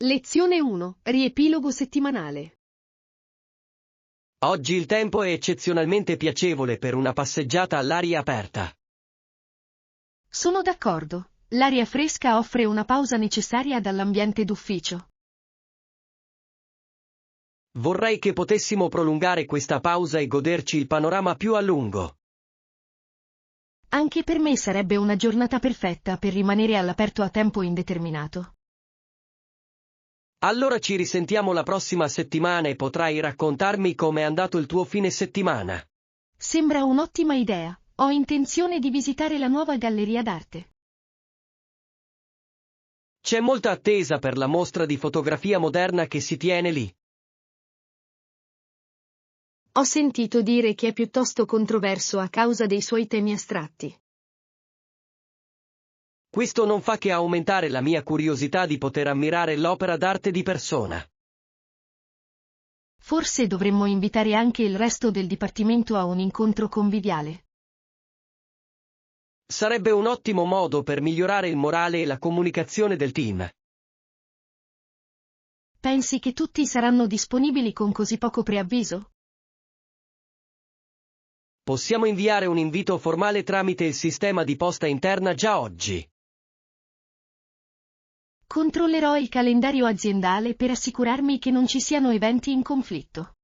Lezione 1. Riepilogo settimanale. Oggi il tempo è eccezionalmente piacevole per una passeggiata all'aria aperta. Sono d'accordo. L'aria fresca offre una pausa necessaria dall'ambiente d'ufficio. Vorrei che potessimo prolungare questa pausa e goderci il panorama più a lungo. Anche per me sarebbe una giornata perfetta per rimanere all'aperto a tempo indeterminato. Allora ci risentiamo la prossima settimana e potrai raccontarmi com'è andato il tuo fine settimana. Sembra un'ottima idea. Ho intenzione di visitare la nuova galleria d'arte. C'è molta attesa per la mostra di fotografia moderna che si tiene lì. Ho sentito dire che è piuttosto controverso a causa dei suoi temi astratti. Questo non fa che aumentare la mia curiosità di poter ammirare l'opera d'arte di persona. Forse dovremmo invitare anche il resto del dipartimento a un incontro conviviale. Sarebbe un ottimo modo per migliorare il morale e la comunicazione del team. Pensi che tutti saranno disponibili con così poco preavviso? Possiamo inviare un invito formale tramite il sistema di posta interna già oggi. Controllerò il calendario aziendale per assicurarmi che non ci siano eventi in conflitto.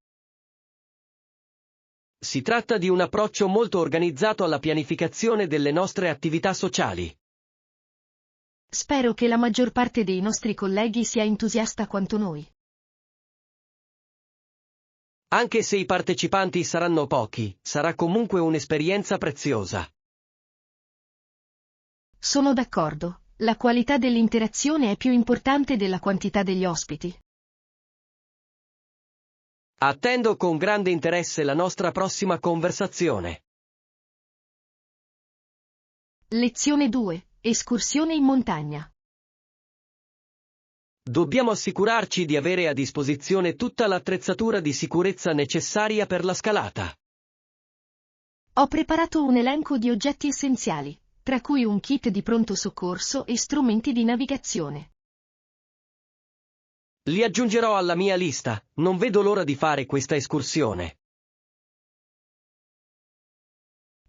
Si tratta di un approccio molto organizzato alla pianificazione delle nostre attività sociali. Spero che la maggior parte dei nostri colleghi sia entusiasta quanto noi. Anche se i partecipanti saranno pochi, sarà comunque un'esperienza preziosa. Sono d'accordo. La qualità dell'interazione è più importante della quantità degli ospiti. Attendo con grande interesse la nostra prossima conversazione. Lezione 2. Escursione in montagna. Dobbiamo assicurarci di avere a disposizione tutta l'attrezzatura di sicurezza necessaria per la scalata. Ho preparato un elenco di oggetti essenziali, tra cui un kit di pronto soccorso e strumenti di navigazione. Li aggiungerò alla mia lista, non vedo l'ora di fare questa escursione.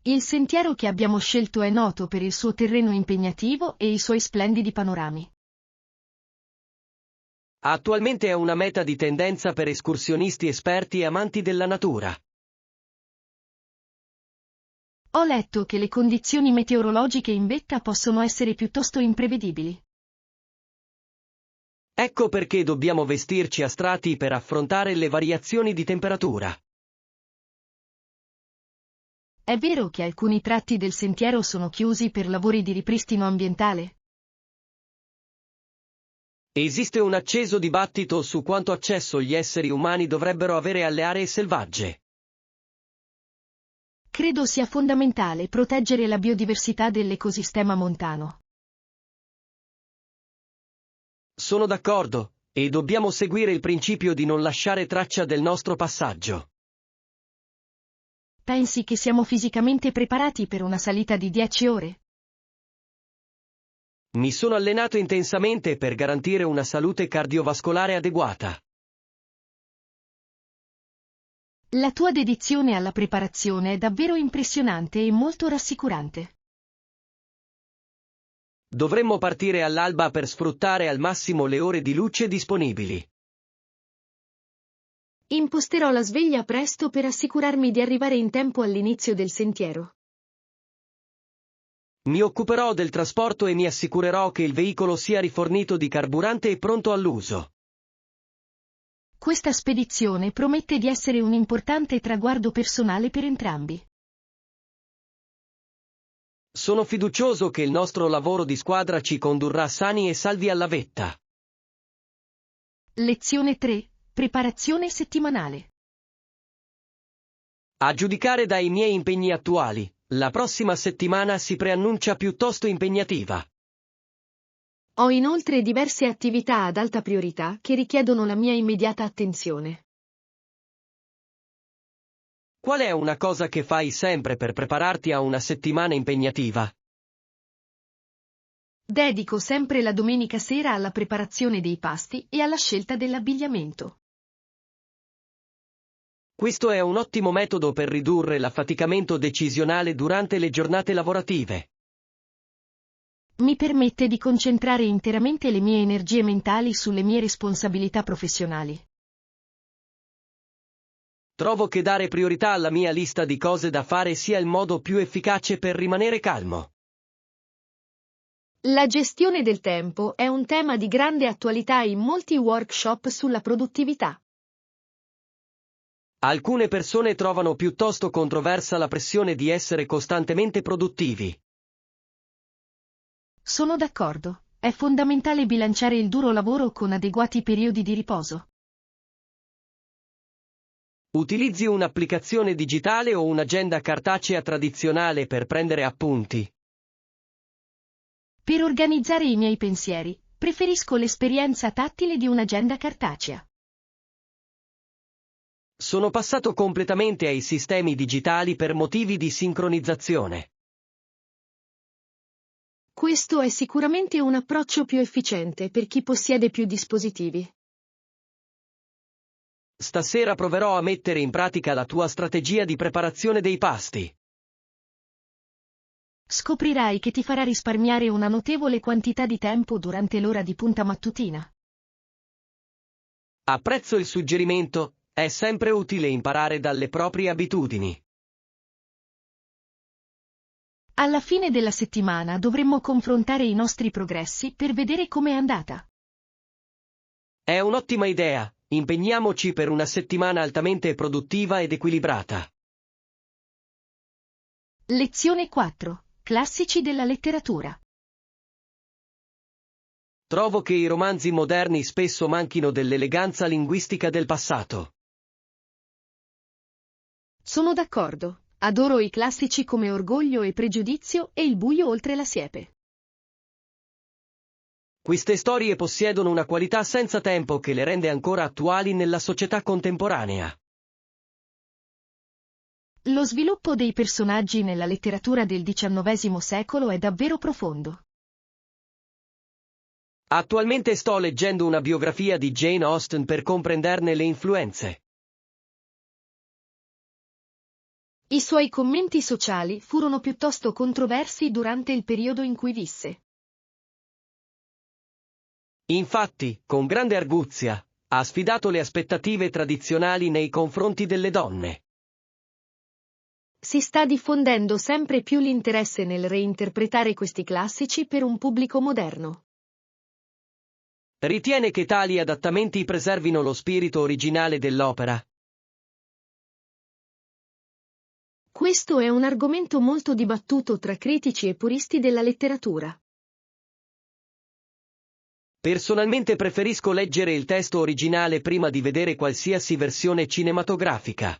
Il sentiero che abbiamo scelto è noto per il suo terreno impegnativo e i suoi splendidi panorami. Attualmente è una meta di tendenza per escursionisti esperti e amanti della natura. Ho letto che le condizioni meteorologiche in vetta possono essere piuttosto imprevedibili. Ecco perché dobbiamo vestirci a strati per affrontare le variazioni di temperatura. È vero che alcuni tratti del sentiero sono chiusi per lavori di ripristino ambientale? Esiste un acceso dibattito su quanto accesso gli esseri umani dovrebbero avere alle aree selvagge. Credo sia fondamentale proteggere la biodiversità dell'ecosistema montano. Sono d'accordo, e dobbiamo seguire il principio di non lasciare traccia del nostro passaggio. Pensi che siamo fisicamente preparati per una salita di 10 ore? Mi sono allenato intensamente per garantire una salute cardiovascolare adeguata. La tua dedizione alla preparazione è davvero impressionante e molto rassicurante. Dovremmo partire all'alba per sfruttare al massimo le ore di luce disponibili. Imposterò la sveglia presto per assicurarmi di arrivare in tempo all'inizio del sentiero. Mi occuperò del trasporto e mi assicurerò che il veicolo sia rifornito di carburante e pronto all'uso. Questa spedizione promette di essere un importante traguardo personale per entrambi. Sono fiducioso che il nostro lavoro di squadra ci condurrà sani e salvi alla vetta. Lezione 3. Preparazione settimanale. A giudicare dai miei impegni attuali, la prossima settimana si preannuncia piuttosto impegnativa. Ho inoltre diverse attività ad alta priorità che richiedono la mia immediata attenzione. Qual è una cosa che fai sempre per prepararti a una settimana impegnativa? Dedico sempre la domenica sera alla preparazione dei pasti e alla scelta dell'abbigliamento. Questo è un ottimo metodo per ridurre l'affaticamento decisionale durante le giornate lavorative. Mi permette di concentrare interamente le mie energie mentali sulle mie responsabilità professionali. Trovo che dare priorità alla mia lista di cose da fare sia il modo più efficace per rimanere calmo. La gestione del tempo è un tema di grande attualità in molti workshop sulla produttività. Alcune persone trovano piuttosto controversa la pressione di essere costantemente produttivi. Sono d'accordo, è fondamentale bilanciare il duro lavoro con adeguati periodi di riposo. Utilizzi un'applicazione digitale o un'agenda cartacea tradizionale per prendere appunti? Per organizzare i miei pensieri, preferisco l'esperienza tattile di un'agenda cartacea. Sono passato completamente ai sistemi digitali per motivi di sincronizzazione. Questo è sicuramente un approccio più efficiente per chi possiede più dispositivi. Stasera proverò a mettere in pratica la tua strategia di preparazione dei pasti. Scoprirai che ti farà risparmiare una notevole quantità di tempo durante l'ora di punta mattutina. Apprezzo il suggerimento, è sempre utile imparare dalle proprie abitudini. Alla fine della settimana dovremmo confrontare i nostri progressi per vedere com'è andata. È un'ottima idea, impegniamoci per una settimana altamente produttiva ed equilibrata. Lezione 4. Classici della letteratura. Trovo che i romanzi moderni spesso manchino dell'eleganza linguistica del passato. Sono d'accordo, adoro i classici come Orgoglio e Pregiudizio e Il buio oltre la siepe. Queste storie possiedono una qualità senza tempo che le rende ancora attuali nella società contemporanea. Lo sviluppo dei personaggi nella letteratura del XIX secolo è davvero profondo. Attualmente sto leggendo una biografia di Jane Austen per comprenderne le influenze. I suoi commenti sociali furono piuttosto controversi durante il periodo in cui visse. Infatti, con grande arguzia, ha sfidato le aspettative tradizionali nei confronti delle donne. Si sta diffondendo sempre più l'interesse nel reinterpretare questi classici per un pubblico moderno. Ritiene che tali adattamenti preservino lo spirito originale dell'opera? Questo è un argomento molto dibattuto tra critici e puristi della letteratura. Personalmente preferisco leggere il testo originale prima di vedere qualsiasi versione cinematografica.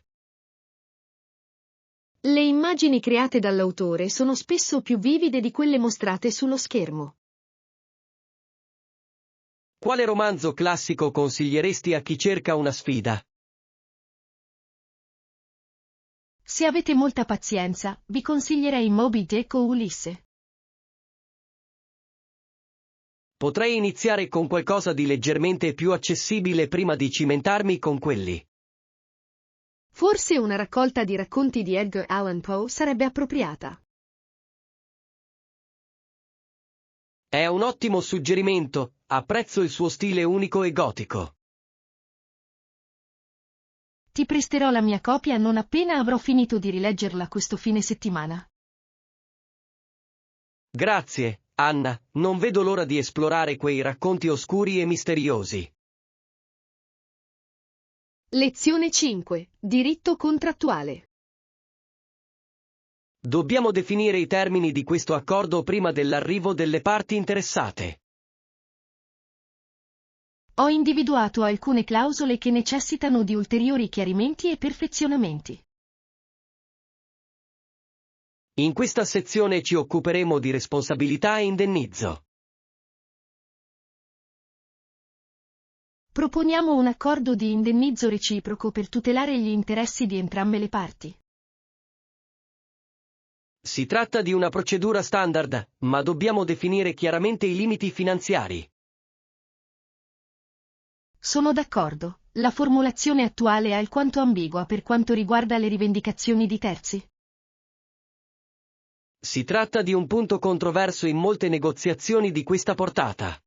Le immagini create dall'autore sono spesso più vivide di quelle mostrate sullo schermo. Quale romanzo classico consiglieresti a chi cerca una sfida? Se avete molta pazienza, vi consiglierei Moby Dick o Ulisse. Potrei iniziare con qualcosa di leggermente più accessibile prima di cimentarmi con quelli. Forse una raccolta di racconti di Edgar Allan Poe sarebbe appropriata. È un ottimo suggerimento, apprezzo il suo stile unico e gotico. Ti presterò la mia copia non appena avrò finito di rileggerla questo fine settimana. Grazie, Anna, non vedo l'ora di esplorare quei racconti oscuri e misteriosi. Lezione 5. Diritto contrattuale. Dobbiamo definire i termini di questo accordo prima dell'arrivo delle parti interessate. Ho individuato alcune clausole che necessitano di ulteriori chiarimenti e perfezionamenti. In questa sezione ci occuperemo di responsabilità e indennizzo. Proponiamo un accordo di indennizzo reciproco per tutelare gli interessi di entrambe le parti. Si tratta di una procedura standard, ma dobbiamo definire chiaramente i limiti finanziari. Sono d'accordo. La formulazione attuale è alquanto ambigua per quanto riguarda le rivendicazioni di terzi. Si tratta di un punto controverso in molte negoziazioni di questa portata.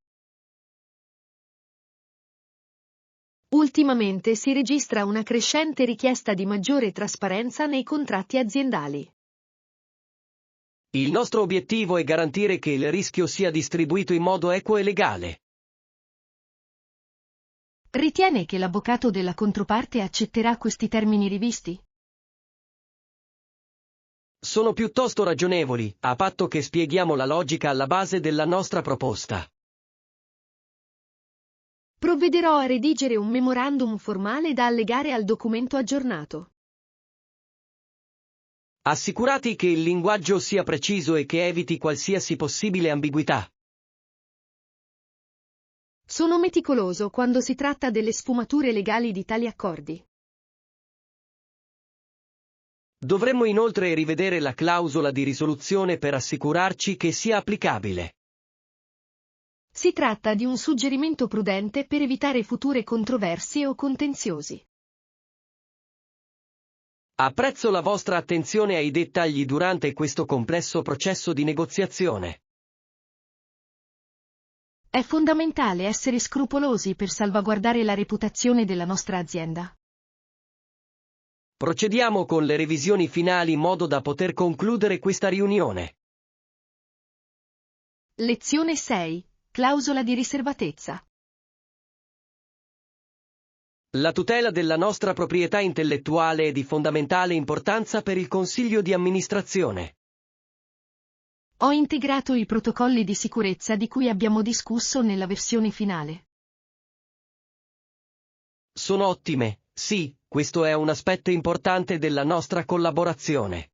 Ultimamente si registra una crescente richiesta di maggiore trasparenza nei contratti aziendali. Il nostro obiettivo è garantire che il rischio sia distribuito in modo equo e legale. Ritiene che l'avvocato della controparte accetterà questi termini rivisti? Sono piuttosto ragionevoli, a patto che spieghiamo la logica alla base della nostra proposta. Provvederò a redigere un memorandum formale da allegare al documento aggiornato. Assicurati che il linguaggio sia preciso e che eviti qualsiasi possibile ambiguità. Sono meticoloso quando si tratta delle sfumature legali di tali accordi. Dovremmo inoltre rivedere la clausola di risoluzione per assicurarci che sia applicabile. Si tratta di un suggerimento prudente per evitare future controversie o contenziosi. Apprezzo la vostra attenzione ai dettagli durante questo complesso processo di negoziazione. È fondamentale essere scrupolosi per salvaguardare la reputazione della nostra azienda. Procediamo con le revisioni finali in modo da poter concludere questa riunione. Lezione 6. Clausola di riservatezza. La tutela della nostra proprietà intellettuale è di fondamentale importanza per il Consiglio di amministrazione. Ho integrato i protocolli di sicurezza di cui abbiamo discusso nella versione finale. Sono ottime, sì, questo è un aspetto importante della nostra collaborazione.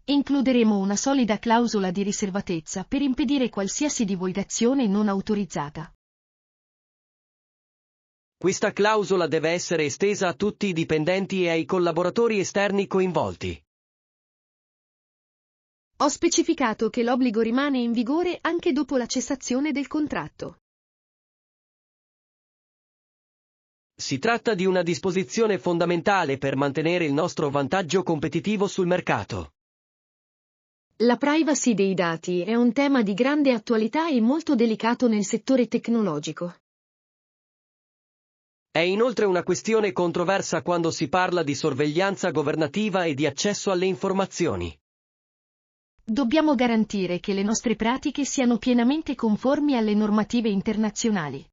Includeremo una solida clausola di riservatezza per impedire qualsiasi divulgazione non autorizzata. Questa clausola deve essere estesa a tutti i dipendenti e ai collaboratori esterni coinvolti. Ho specificato che l'obbligo rimane in vigore anche dopo la cessazione del contratto. Si tratta di una disposizione fondamentale per mantenere il nostro vantaggio competitivo sul mercato. La privacy dei dati è un tema di grande attualità e molto delicato nel settore tecnologico. È inoltre una questione controversa quando si parla di sorveglianza governativa e di accesso alle informazioni. Dobbiamo garantire che le nostre pratiche siano pienamente conformi alle normative internazionali.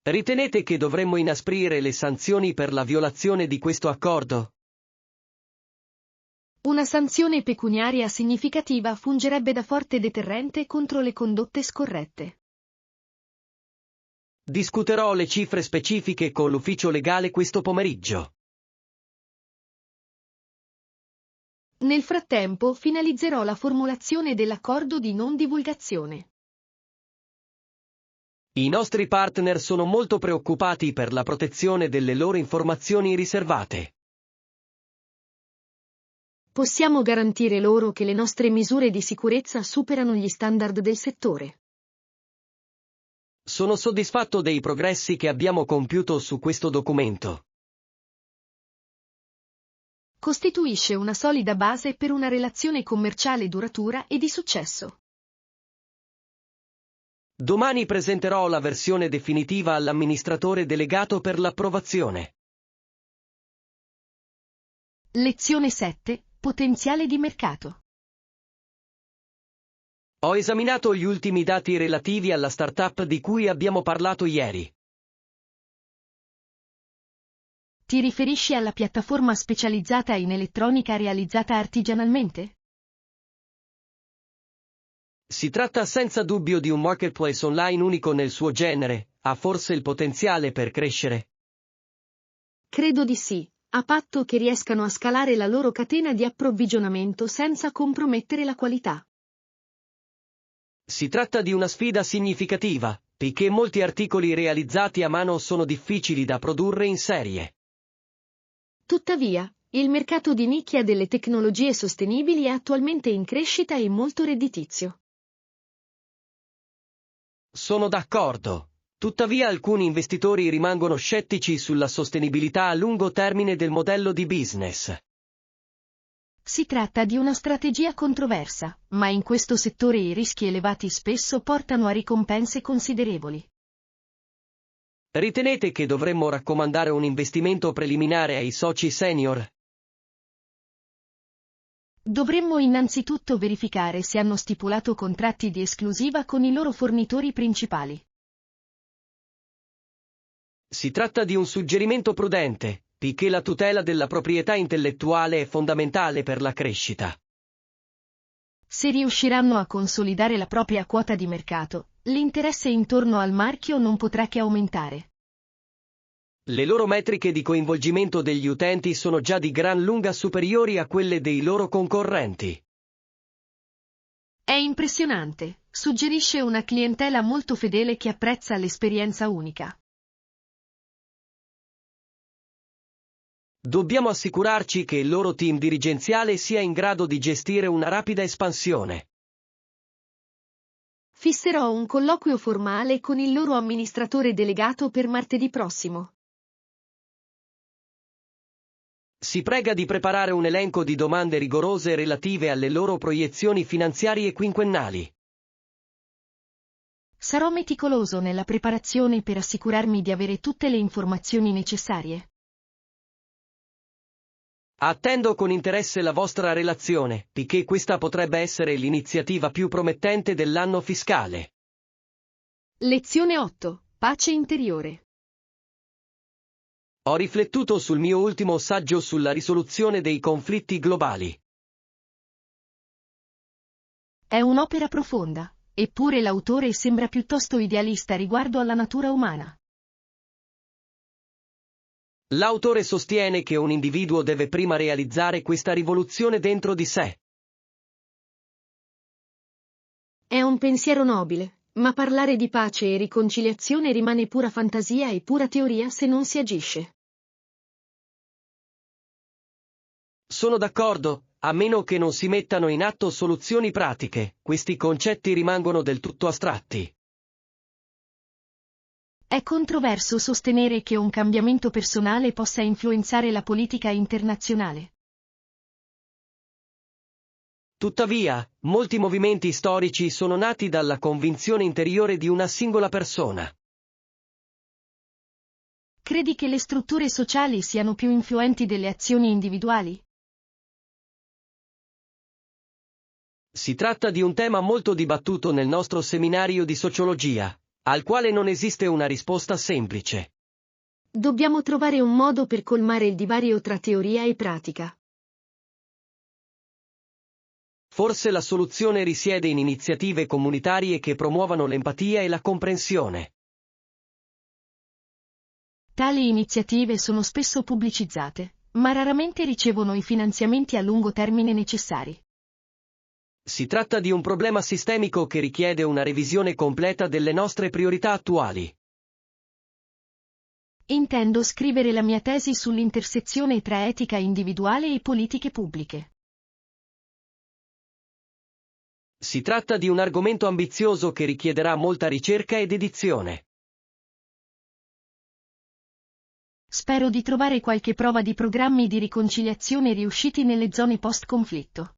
Ritenete che dovremmo inasprire le sanzioni per la violazione di questo accordo? Una sanzione pecuniaria significativa fungerebbe da forte deterrente contro le condotte scorrette. Discuterò le cifre specifiche con l'ufficio legale questo pomeriggio. Nel frattempo finalizzerò la formulazione dell'accordo di non divulgazione. I nostri partner sono molto preoccupati per la protezione delle loro informazioni riservate. Possiamo garantire loro che le nostre misure di sicurezza superano gli standard del settore. Sono soddisfatto dei progressi che abbiamo compiuto su questo documento. Costituisce una solida base per una relazione commerciale duratura e di successo. Domani presenterò la versione definitiva all'amministratore delegato per l'approvazione. Lezione 7. Potenziale di mercato. Ho esaminato gli ultimi dati relativi alla startup di cui abbiamo parlato ieri. Ti riferisci alla piattaforma specializzata in elettronica realizzata artigianalmente? Si tratta senza dubbio di un marketplace online unico nel suo genere, ha forse il potenziale per crescere? Credo di sì, a patto che riescano a scalare la loro catena di approvvigionamento senza compromettere la qualità. Si tratta di una sfida significativa, poiché molti articoli realizzati a mano sono difficili da produrre in serie. Tuttavia, Il mercato di nicchia delle tecnologie sostenibili è attualmente in crescita e molto redditizio. Sono d'accordo. Tuttavia alcuni investitori rimangono scettici sulla sostenibilità a lungo termine del modello di business. Si tratta di una strategia controversa, ma in questo settore i rischi elevati spesso portano a ricompense considerevoli. Ritenete che dovremmo raccomandare un investimento preliminare ai soci senior? Dovremmo innanzitutto verificare se hanno stipulato contratti di esclusiva con i loro fornitori principali. Si tratta di un suggerimento prudente, poiché la tutela della proprietà intellettuale è fondamentale per la crescita. Se riusciranno a consolidare la propria quota di mercato, l'interesse intorno al marchio non potrà che aumentare. Le loro metriche di coinvolgimento degli utenti sono già di gran lunga superiori a quelle dei loro concorrenti. È impressionante, suggerisce una clientela molto fedele che apprezza l'esperienza unica. Dobbiamo assicurarci che il loro team dirigenziale sia in grado di gestire una rapida espansione. Fisserò un colloquio formale con il loro amministratore delegato per martedì prossimo. Si prega di preparare un elenco di domande rigorose relative alle loro proiezioni finanziarie quinquennali. Sarò meticoloso nella preparazione per assicurarmi di avere tutte le informazioni necessarie. Attendo con interesse la vostra relazione, poiché questa potrebbe essere l'iniziativa più promettente dell'anno fiscale. Lezione 8. Pace interiore. Ho riflettuto sul mio ultimo saggio sulla risoluzione dei conflitti globali. È un'opera profonda, eppure l'autore sembra piuttosto idealista riguardo alla natura umana. L'autore sostiene che un individuo deve prima realizzare questa rivoluzione dentro di sé. È un pensiero nobile, ma parlare di pace e riconciliazione rimane pura fantasia e pura teoria se non si agisce. Sono d'accordo, a meno che non si mettano in atto soluzioni pratiche, questi concetti rimangono del tutto astratti. È controverso sostenere che un cambiamento personale possa influenzare la politica internazionale. Tuttavia, molti movimenti storici sono nati dalla convinzione interiore di una singola persona. Credi che le strutture sociali siano più influenti delle azioni individuali? Si tratta di un tema molto dibattuto nel nostro seminario di sociologia, al quale non esiste una risposta semplice. Dobbiamo trovare un modo per colmare il divario tra teoria e pratica. Forse la soluzione risiede in iniziative comunitarie che promuovano l'empatia e la comprensione. Tali iniziative sono spesso pubblicizzate, ma raramente ricevono i finanziamenti a lungo termine necessari. Si tratta di un problema sistemico che richiede una revisione completa delle nostre priorità attuali. Intendo scrivere la mia tesi sull'intersezione tra etica individuale e politiche pubbliche. Si tratta di un argomento ambizioso che richiederà molta ricerca ed edizione. Spero di trovare qualche prova di programmi di riconciliazione riusciti nelle zone post-conflitto.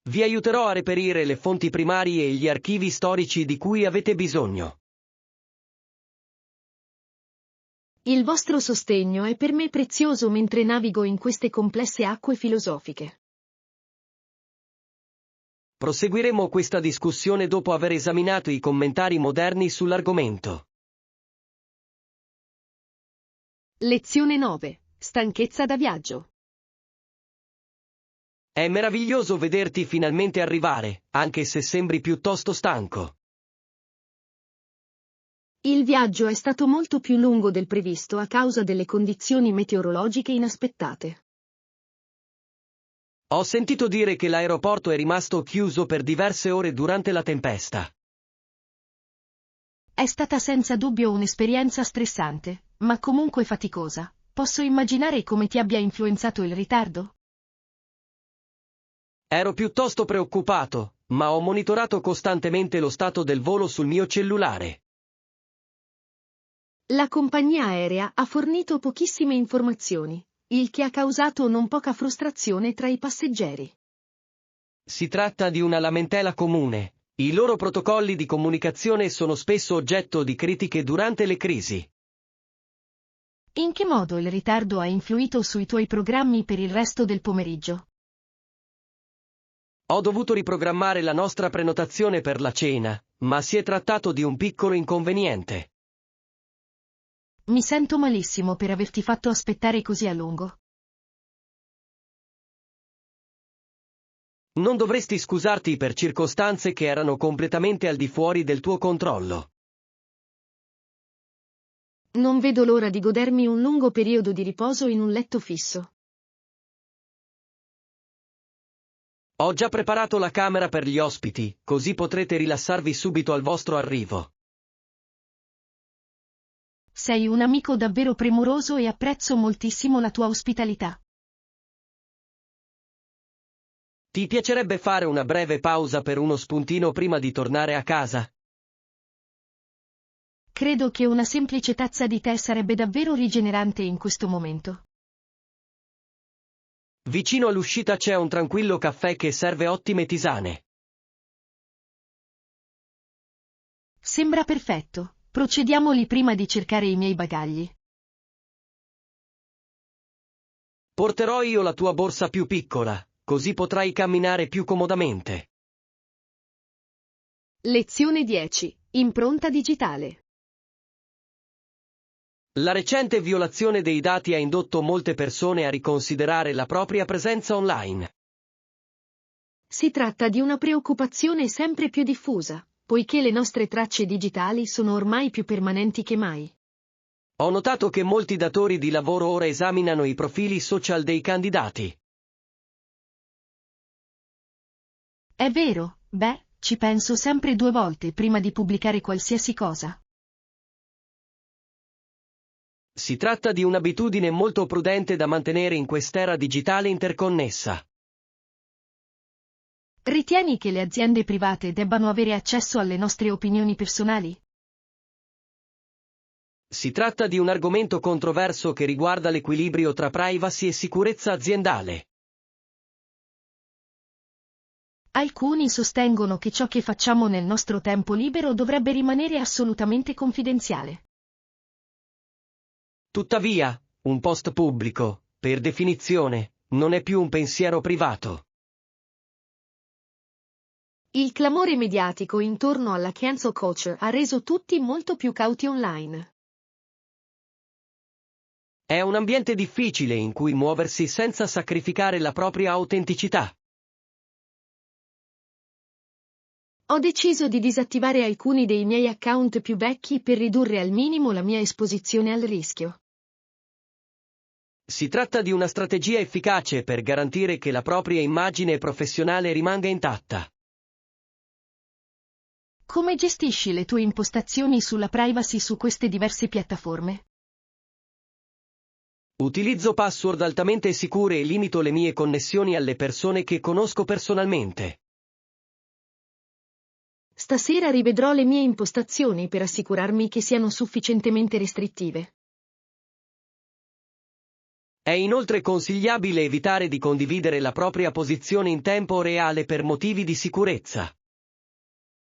Vi aiuterò a reperire le fonti primarie e gli archivi storici di cui avete bisogno. Il vostro sostegno è per me prezioso mentre navigo in queste complesse acque filosofiche. Proseguiremo questa discussione dopo aver esaminato i commentari moderni sull'argomento. Lezione 9. Stanchezza da viaggio. È meraviglioso vederti finalmente arrivare, anche se sembri piuttosto stanco. Il viaggio è stato molto più lungo del previsto a causa delle condizioni meteorologiche inaspettate. Ho sentito dire che l'aeroporto è rimasto chiuso per diverse ore durante la tempesta. È stata senza dubbio un'esperienza stressante, ma comunque faticosa, posso immaginare come ti abbia influenzato il ritardo? Ero piuttosto preoccupato, ma ho monitorato costantemente lo stato del volo sul mio cellulare. La compagnia aerea ha fornito pochissime informazioni, il che ha causato non poca frustrazione tra i passeggeri. Si tratta di una lamentela comune. I loro protocolli di comunicazione sono spesso oggetto di critiche durante le crisi. In che modo il ritardo ha influito sui tuoi programmi per il resto del pomeriggio? Ho dovuto riprogrammare la nostra prenotazione per la cena, ma si è trattato di un piccolo inconveniente. Mi sento malissimo per averti fatto aspettare così a lungo. Non dovresti scusarti per circostanze che erano completamente al di fuori del tuo controllo. Non vedo l'ora di godermi un lungo periodo di riposo in un letto fisso. Ho già preparato la camera per gli ospiti, così potrete rilassarvi subito al vostro arrivo. Sei un amico davvero premuroso e apprezzo moltissimo la tua ospitalità. Ti piacerebbe fare una breve pausa per uno spuntino prima di tornare a casa? Credo che una semplice tazza di tè sarebbe davvero rigenerante in questo momento. Vicino all'uscita c'è un tranquillo caffè che serve ottime tisane. Sembra perfetto. Procediamoli prima di cercare i miei bagagli. Porterò io la tua borsa più piccola, così potrai camminare più comodamente. Lezione 10. Impronta digitale. La recente violazione dei dati ha indotto molte persone a riconsiderare la propria presenza online. Si tratta di una preoccupazione sempre più diffusa, poiché le nostre tracce digitali sono ormai più permanenti che mai. Ho notato che molti datori di lavoro ora esaminano i profili social dei candidati. È vero, ci penso sempre 2 volte prima di pubblicare qualsiasi cosa. Si tratta di un'abitudine molto prudente da mantenere in quest'era digitale interconnessa. Ritieni che le aziende private debbano avere accesso alle nostre opinioni personali? Si tratta di un argomento controverso che riguarda l'equilibrio tra privacy e sicurezza aziendale. Alcuni sostengono che ciò che facciamo nel nostro tempo libero dovrebbe rimanere assolutamente confidenziale. Tuttavia, un post pubblico, per definizione, non è più un pensiero privato. Il clamore mediatico intorno alla cancel culture ha reso tutti molto più cauti online. È un ambiente difficile in cui muoversi senza sacrificare la propria autenticità. Ho deciso di disattivare alcuni dei miei account più vecchi per ridurre al minimo la mia esposizione al rischio. Si tratta di una strategia efficace per garantire che la propria immagine professionale rimanga intatta. Come gestisci le tue impostazioni sulla privacy su queste diverse piattaforme? Utilizzo password altamente sicure e limito le mie connessioni alle persone che conosco personalmente. Stasera rivedrò le mie impostazioni per assicurarmi che siano sufficientemente restrittive. È inoltre consigliabile evitare di condividere la propria posizione in tempo reale per motivi di sicurezza.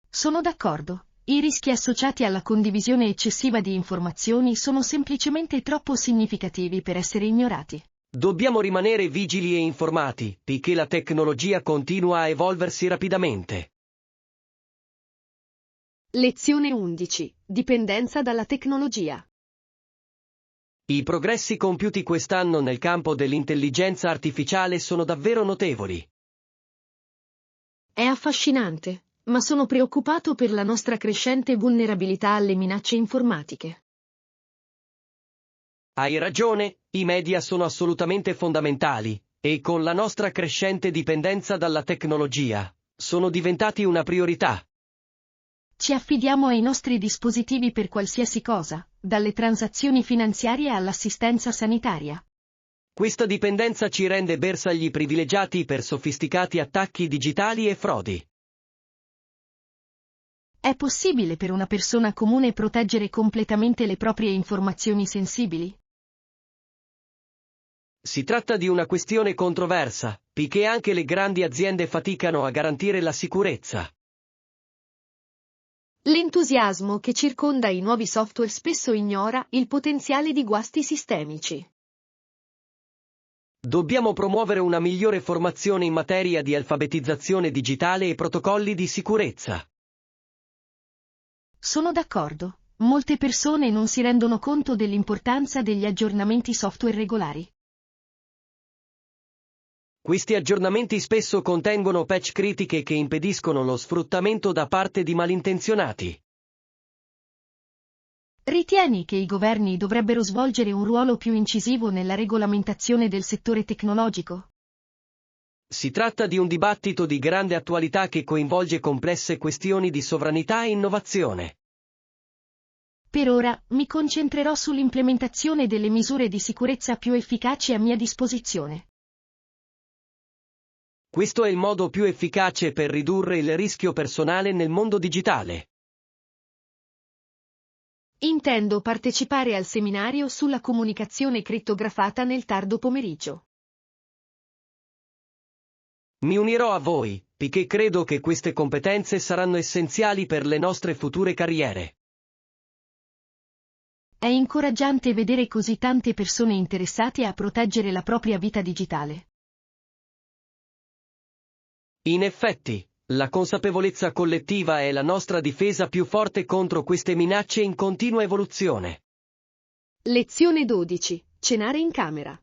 Sono d'accordo. I rischi associati alla condivisione eccessiva di informazioni sono semplicemente troppo significativi per essere ignorati. Dobbiamo rimanere vigili e informati, poiché la tecnologia continua a evolversi rapidamente. Lezione 11. Dipendenza dalla tecnologia. I progressi compiuti quest'anno nel campo dell'intelligenza artificiale sono davvero notevoli. È affascinante, ma sono preoccupato per la nostra crescente vulnerabilità alle minacce informatiche. Hai ragione, i media sono assolutamente fondamentali, e con la nostra crescente dipendenza dalla tecnologia, sono diventati una priorità. Ci affidiamo ai nostri dispositivi per qualsiasi cosa, dalle transazioni finanziarie all'assistenza sanitaria. Questa dipendenza ci rende bersagli privilegiati per sofisticati attacchi digitali e frodi. È possibile per una persona comune proteggere completamente le proprie informazioni sensibili? Si tratta di una questione controversa, poiché anche le grandi aziende faticano a garantire la sicurezza. L'entusiasmo che circonda i nuovi software spesso ignora il potenziale di guasti sistemici. Dobbiamo promuovere una migliore formazione in materia di alfabetizzazione digitale e protocolli di sicurezza. Sono d'accordo. Molte persone non si rendono conto dell'importanza degli aggiornamenti software regolari. Questi aggiornamenti spesso contengono patch critiche che impediscono lo sfruttamento da parte di malintenzionati. Ritieni che i governi dovrebbero svolgere un ruolo più incisivo nella regolamentazione del settore tecnologico? Si tratta di un dibattito di grande attualità che coinvolge complesse questioni di sovranità e innovazione. Per ora, mi concentrerò sull'implementazione delle misure di sicurezza più efficaci a mia disposizione. Questo è il modo più efficace per ridurre il rischio personale nel mondo digitale. Intendo partecipare al seminario sulla comunicazione crittografata nel tardo pomeriggio. Mi unirò a voi, poiché credo che queste competenze saranno essenziali per le nostre future carriere. È incoraggiante vedere così tante persone interessate a proteggere la propria vita digitale. In effetti, la consapevolezza collettiva è la nostra difesa più forte contro queste minacce in continua evoluzione. Lezione 12. Cenare in camera.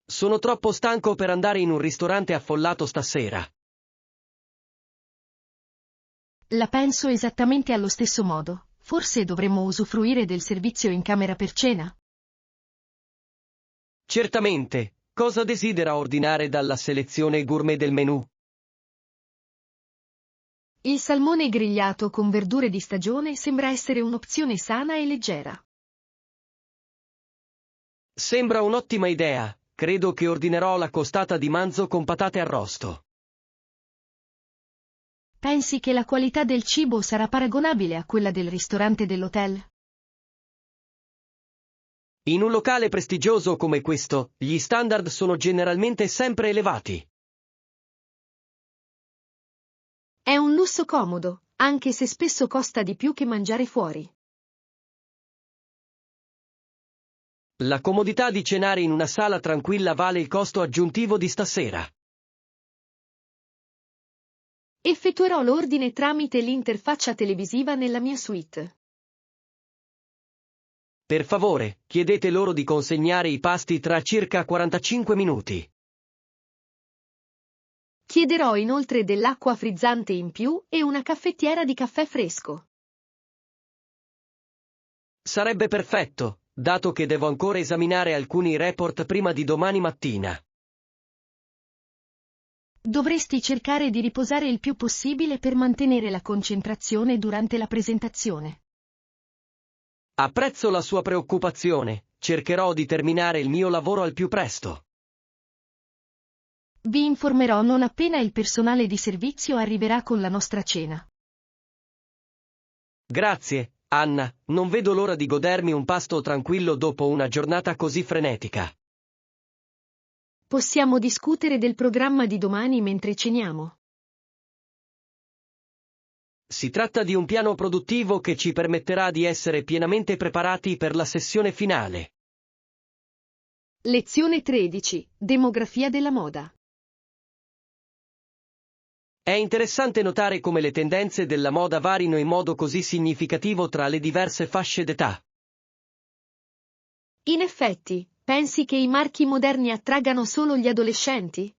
Sono troppo stanco per andare in un ristorante affollato stasera. La penso esattamente allo stesso modo. Forse dovremmo usufruire del servizio in camera per cena? Certamente, cosa desidera ordinare dalla selezione gourmet del menù? Il salmone grigliato con verdure di stagione sembra essere un'opzione sana e leggera. Sembra un'ottima idea, credo che ordinerò la costata di manzo con patate arrosto. Pensi che la qualità del cibo sarà paragonabile a quella del ristorante dell'hotel? In un locale prestigioso come questo, gli standard sono generalmente sempre elevati. È un lusso comodo, anche se spesso costa di più che mangiare fuori. La comodità di cenare in una sala tranquilla vale il costo aggiuntivo di stasera. Effettuerò l'ordine tramite l'interfaccia televisiva nella mia suite. Per favore, chiedete loro di consegnare i pasti tra circa 45 minuti. Chiederò inoltre dell'acqua frizzante in più e una caffettiera di caffè fresco. Sarebbe perfetto, dato che devo ancora esaminare alcuni report prima di domani mattina. Dovresti cercare di riposare il più possibile per mantenere la concentrazione durante la presentazione. Apprezzo la sua preoccupazione, cercherò di terminare il mio lavoro al più presto. Vi informerò non appena il personale di servizio arriverà con la nostra cena. Grazie, Anna, non vedo l'ora di godermi un pasto tranquillo dopo una giornata così frenetica. Possiamo discutere del programma di domani mentre ceniamo. Si tratta di un piano produttivo che ci permetterà di essere pienamente preparati per la sessione finale. Lezione 13. Demografia della moda. È interessante notare come le tendenze della moda varino in modo così significativo tra le diverse fasce d'età. In effetti, pensi che i marchi moderni attraggano solo gli adolescenti?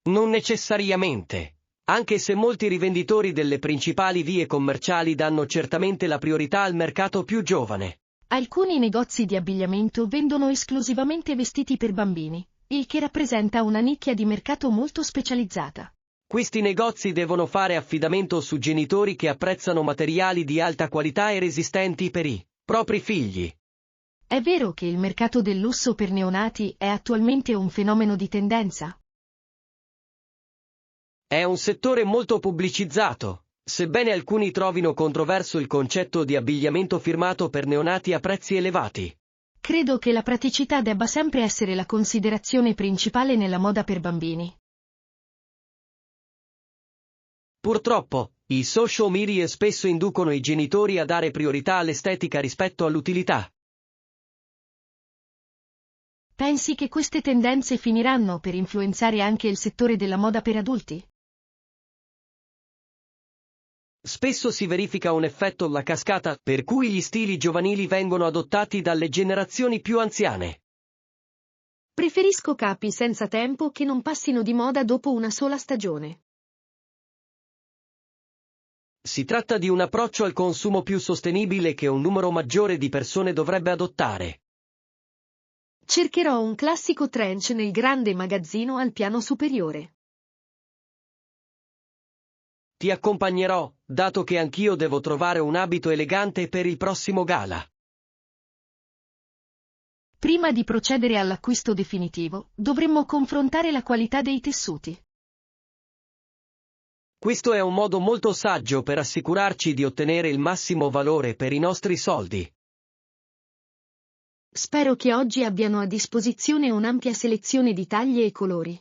Non necessariamente. Anche se molti rivenditori delle principali vie commerciali danno certamente la priorità al mercato più giovane. Alcuni negozi di abbigliamento vendono esclusivamente vestiti per bambini, il che rappresenta una nicchia di mercato molto specializzata. Questi negozi devono fare affidamento su genitori che apprezzano materiali di alta qualità e resistenti per i propri figli. È vero che il mercato del lusso per neonati è attualmente un fenomeno di tendenza? È un settore molto pubblicizzato, sebbene alcuni trovino controverso il concetto di abbigliamento firmato per neonati a prezzi elevati. Credo che la praticità debba sempre essere la considerazione principale nella moda per bambini. Purtroppo, i social media spesso inducono i genitori a dare priorità all'estetica rispetto all'utilità. Pensi che queste tendenze finiranno per influenzare anche il settore della moda per adulti? Spesso si verifica un effetto alla cascata, per cui gli stili giovanili vengono adottati dalle generazioni più anziane. Preferisco capi senza tempo che non passino di moda dopo una sola stagione. Si tratta di un approccio al consumo più sostenibile che un numero maggiore di persone dovrebbe adottare. Cercherò un classico trench nel grande magazzino al piano superiore. Ti accompagnerò, dato che anch'io devo trovare un abito elegante per il prossimo gala. Prima di procedere all'acquisto definitivo, dovremmo confrontare la qualità dei tessuti. Questo è un modo molto saggio per assicurarci di ottenere il massimo valore per i nostri soldi. Spero che oggi abbiano a disposizione un'ampia selezione di taglie e colori.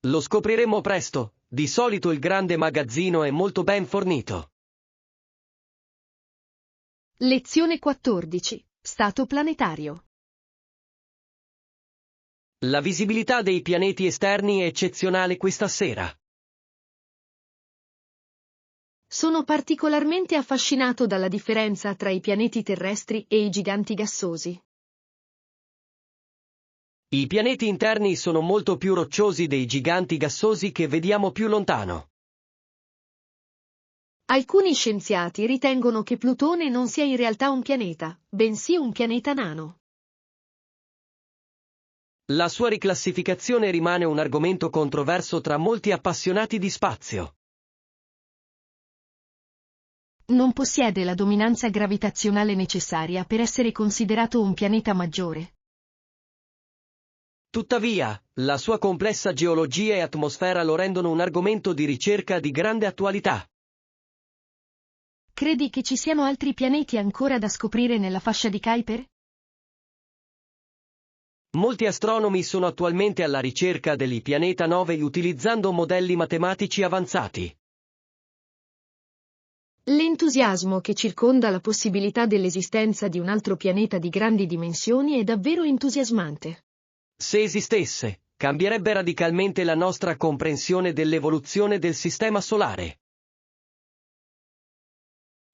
Lo scopriremo presto, di solito il grande magazzino è molto ben fornito. Lezione 14. Stato planetario. La visibilità dei pianeti esterni è eccezionale questa sera. Sono particolarmente affascinato dalla differenza tra i pianeti terrestri e i giganti gassosi. I pianeti interni sono molto più rocciosi dei giganti gassosi che vediamo più lontano. Alcuni scienziati ritengono che Plutone non sia in realtà un pianeta, bensì un pianeta nano. La sua riclassificazione rimane un argomento controverso tra molti appassionati di spazio. Non possiede la dominanza gravitazionale necessaria per essere considerato un pianeta maggiore. Tuttavia, la sua complessa geologia e atmosfera lo rendono un argomento di ricerca di grande attualità. Credi che ci siano altri pianeti ancora da scoprire nella fascia di Kuiper? Molti astronomi sono attualmente alla ricerca degli pianeta novi utilizzando modelli matematici avanzati. L'entusiasmo che circonda la possibilità dell'esistenza di un altro pianeta di grandi dimensioni è davvero entusiasmante. Se esistesse, cambierebbe radicalmente la nostra comprensione dell'evoluzione del Sistema Solare.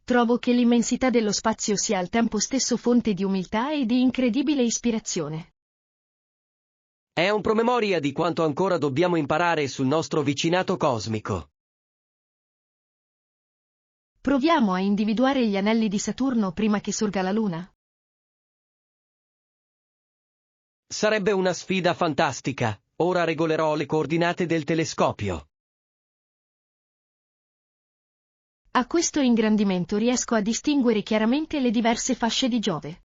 Trovo che l'immensità dello spazio sia al tempo stesso fonte di umiltà e di incredibile ispirazione. È un promemoria di quanto ancora dobbiamo imparare sul nostro vicinato cosmico. Proviamo a individuare gli anelli di Saturno prima che sorga la Luna. Sarebbe una sfida fantastica, ora regolerò le coordinate del telescopio. A questo ingrandimento riesco a distinguere chiaramente le diverse fasce di Giove.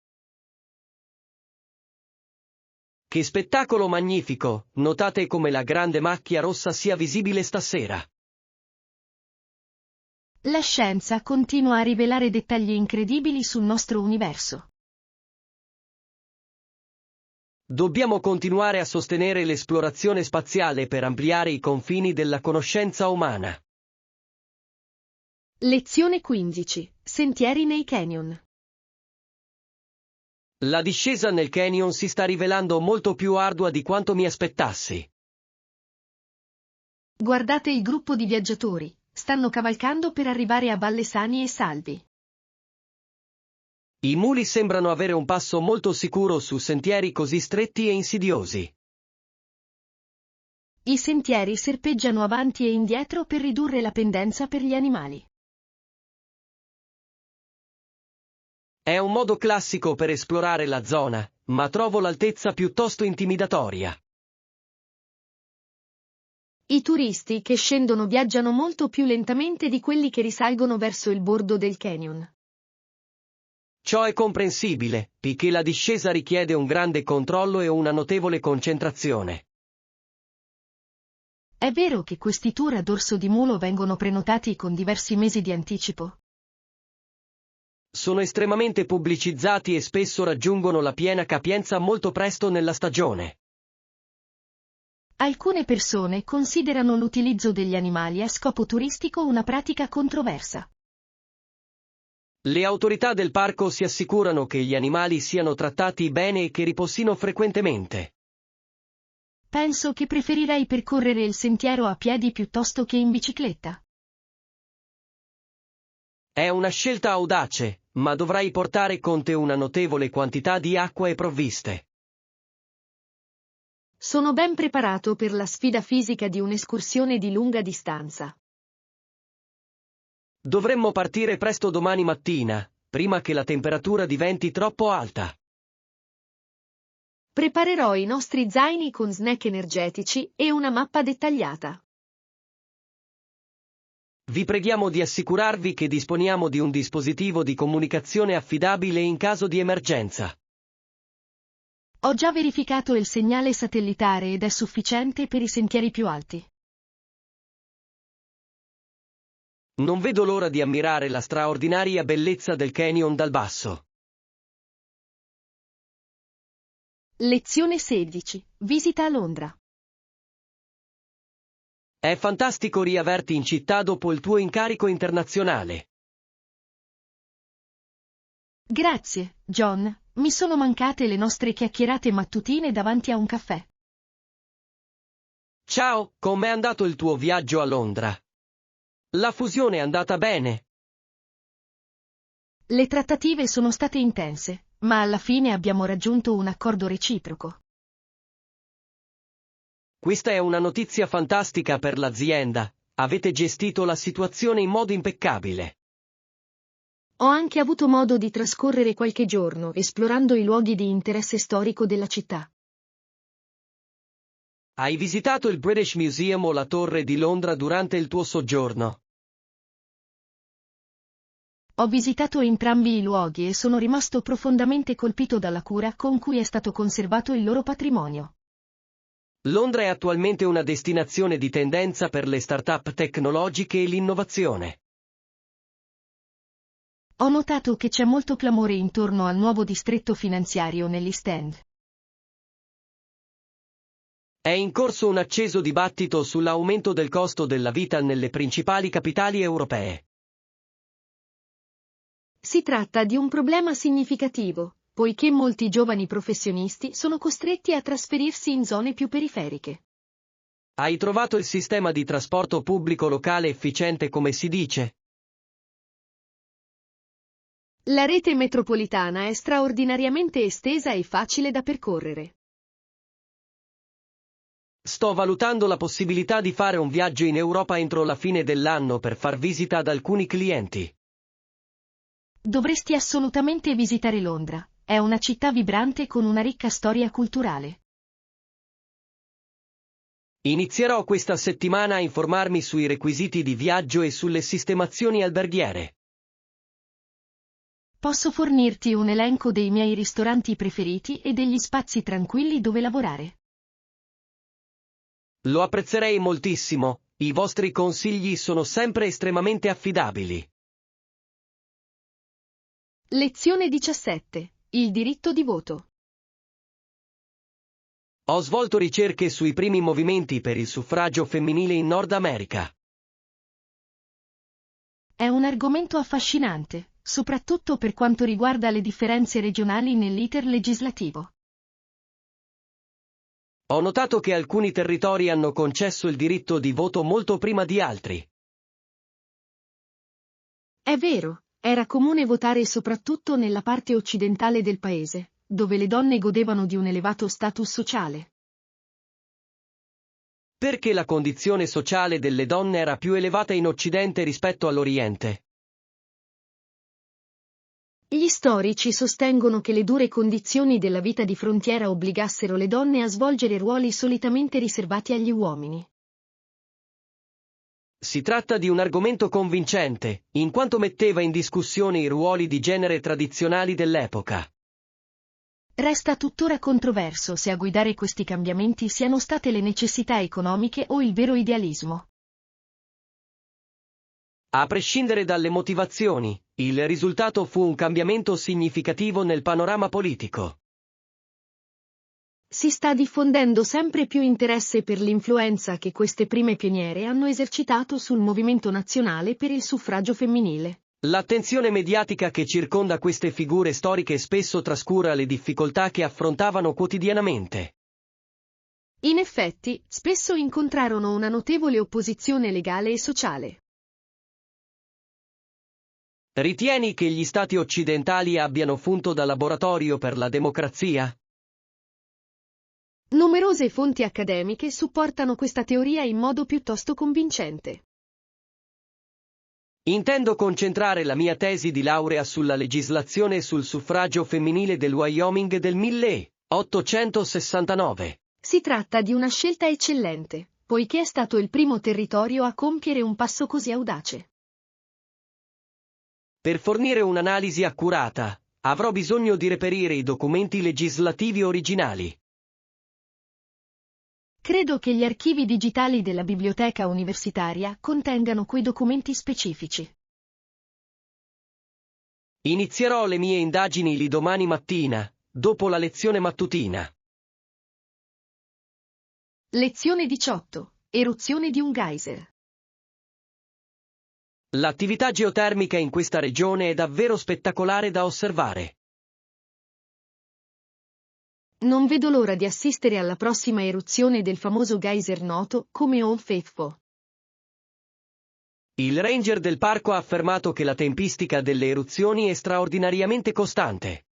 Che spettacolo magnifico, notate come la grande macchia rossa sia visibile stasera. La scienza continua a rivelare dettagli incredibili sul nostro universo. Dobbiamo continuare a sostenere l'esplorazione spaziale per ampliare i confini della conoscenza umana. Lezione 15. Sentieri nei canyon. La discesa nel canyon si sta rivelando molto più ardua di quanto mi aspettassi. Guardate il gruppo di viaggiatori, stanno cavalcando per arrivare a valle sani e salvi. I muli sembrano avere un passo molto sicuro su sentieri così stretti e insidiosi. I sentieri serpeggiano avanti e indietro per ridurre la pendenza per gli animali. È un modo classico per esplorare la zona, ma trovo l'altezza piuttosto intimidatoria. I turisti che scendono viaggiano molto più lentamente di quelli che risalgono verso il bordo del canyon. Ciò è comprensibile, poiché la discesa richiede un grande controllo e una notevole concentrazione. È vero che questi tour a dorso di mulo vengono prenotati con diversi mesi di anticipo? Sono estremamente pubblicizzati e spesso raggiungono la piena capienza molto presto nella stagione. Alcune persone considerano l'utilizzo degli animali a scopo turistico una pratica controversa. Le autorità del parco si assicurano che gli animali siano trattati bene e che riposino frequentemente. Penso che preferirei percorrere il sentiero a piedi piuttosto che in bicicletta. È una scelta audace, ma dovrai portare con te una notevole quantità di acqua e provviste. Sono ben preparato per la sfida fisica di un'escursione di lunga distanza. Dovremmo partire presto domani mattina, prima che la temperatura diventi troppo alta. Preparerò i nostri zaini con snack energetici e una mappa dettagliata. Vi preghiamo di assicurarvi che disponiamo di un dispositivo di comunicazione affidabile in caso di emergenza. Ho già verificato il segnale satellitare ed è sufficiente per i sentieri più alti. Non vedo l'ora di ammirare la straordinaria bellezza del canyon dal basso. Lezione 16. Visita a Londra. È fantastico riaverti in città dopo il tuo incarico internazionale. Grazie, John. Mi sono mancate le nostre chiacchierate mattutine davanti a un caffè. Ciao, com'è andato il tuo viaggio a Londra? La fusione è andata bene? Le trattative sono state intense, ma alla fine abbiamo raggiunto un accordo reciproco. Questa è una notizia fantastica per l'azienda. Avete gestito la situazione in modo impeccabile. Ho anche avuto modo di trascorrere qualche giorno esplorando i luoghi di interesse storico della città. Hai visitato il British Museum o la Torre di Londra durante il tuo soggiorno? Ho visitato entrambi i luoghi e sono rimasto profondamente colpito dalla cura con cui è stato conservato il loro patrimonio. Londra è attualmente una destinazione di tendenza per le start-up tecnologiche e l'innovazione. Ho notato che c'è molto clamore intorno al nuovo distretto finanziario nell'East End. È in corso un acceso dibattito sull'aumento del costo della vita nelle principali capitali europee. Si tratta di un problema significativo, poiché molti giovani professionisti sono costretti a trasferirsi in zone più periferiche. Hai trovato il sistema di trasporto pubblico locale efficiente come si dice? La rete metropolitana è straordinariamente estesa e facile da percorrere. Sto valutando la possibilità di fare un viaggio in Europa entro la fine dell'anno per far visita ad alcuni clienti. Dovresti assolutamente visitare Londra, è una città vibrante con una ricca storia culturale. Inizierò questa settimana a informarmi sui requisiti di viaggio e sulle sistemazioni alberghiere. Posso fornirti un elenco dei miei ristoranti preferiti e degli spazi tranquilli dove lavorare. Lo apprezzerei moltissimo, i vostri consigli sono sempre estremamente affidabili. Lezione 17. Il diritto di voto. Ho svolto ricerche sui primi movimenti per il suffragio femminile in Nord America. È un argomento affascinante, soprattutto per quanto riguarda le differenze regionali nell'iter legislativo. Ho notato che alcuni territori hanno concesso il diritto di voto molto prima di altri. È vero, era comune votare soprattutto nella parte occidentale del paese, dove le donne godevano di un elevato status sociale. Perché la condizione sociale delle donne era più elevata in Occidente rispetto all'Oriente? Gli storici sostengono che le dure condizioni della vita di frontiera obbligassero le donne a svolgere ruoli solitamente riservati agli uomini. Si tratta di un argomento convincente, in quanto metteva in discussione i ruoli di genere tradizionali dell'epoca. Resta tuttora controverso se a guidare questi cambiamenti siano state le necessità economiche o il vero idealismo. A prescindere dalle motivazioni, il risultato fu un cambiamento significativo nel panorama politico. Si sta diffondendo sempre più interesse per l'influenza che queste prime pioniere hanno esercitato sul movimento nazionale per il suffragio femminile. L'attenzione mediatica che circonda queste figure storiche spesso trascura le difficoltà che affrontavano quotidianamente. In effetti, spesso incontrarono una notevole opposizione legale e sociale. Ritieni che gli stati occidentali abbiano funto da laboratorio per la democrazia? Numerose fonti accademiche supportano questa teoria in modo piuttosto convincente. Intendo concentrare la mia tesi di laurea sulla legislazione sul suffragio femminile del Wyoming del 1869. Si tratta di una scelta eccellente, poiché è stato il primo territorio a compiere un passo così audace. Per fornire un'analisi accurata, avrò bisogno di reperire i documenti legislativi originali. Credo che gli archivi digitali della biblioteca universitaria contengano quei documenti specifici. Inizierò le mie indagini lì domani mattina, dopo la lezione mattutina. Lezione 18. Eruzione di un geyser. L'attività geotermica in questa regione è davvero spettacolare da osservare. Non vedo l'ora di assistere alla prossima eruzione del famoso geyser noto come Old Faithful. Il ranger del parco ha affermato che la tempistica delle eruzioni è straordinariamente costante.